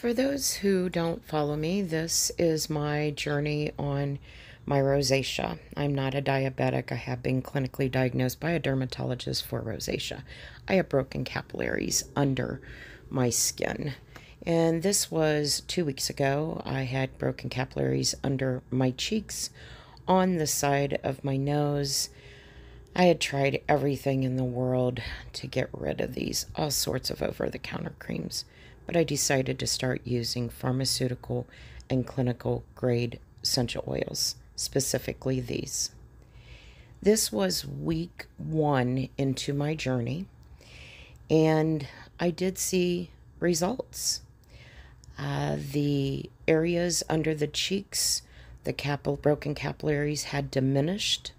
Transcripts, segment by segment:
For those who don't follow me, this is my journey on my rosacea. I'm not a diabetic. I have been clinically diagnosed by a dermatologist for rosacea. I have broken capillaries under my skin. And this was 2 weeks ago. I had broken capillaries under my cheeks, on the side of my nose. I had tried everything in the world to get rid of these, all sorts of over-the-counter creams, but I decided to start using pharmaceutical and clinical grade essential oils, specifically these. This was week 1 into my journey, and I did see results. The areas under the cheeks, the broken capillaries had diminished,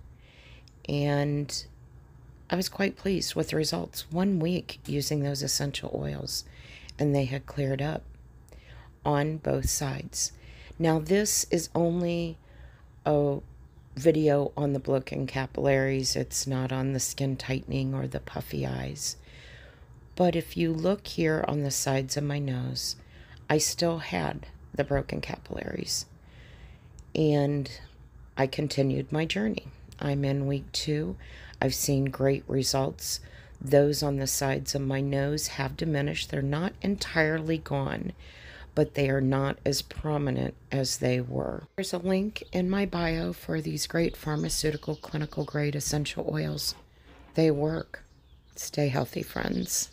and I was quite pleased with the results. 1 week using those essential oils, and they had cleared up on both sides. Now, this is only a video on the broken capillaries. It's not on the skin tightening or the puffy eyes. But if you look here on the sides of my nose, I still had the broken capillaries. And I continued my journey. I'm in week 2. I've seen great results. Those on the sides of my nose have diminished. They're not entirely gone, but they are not as prominent as they were. There's a link in my bio for these great pharmaceutical clinical grade essential oils. They work. Stay healthy, friends.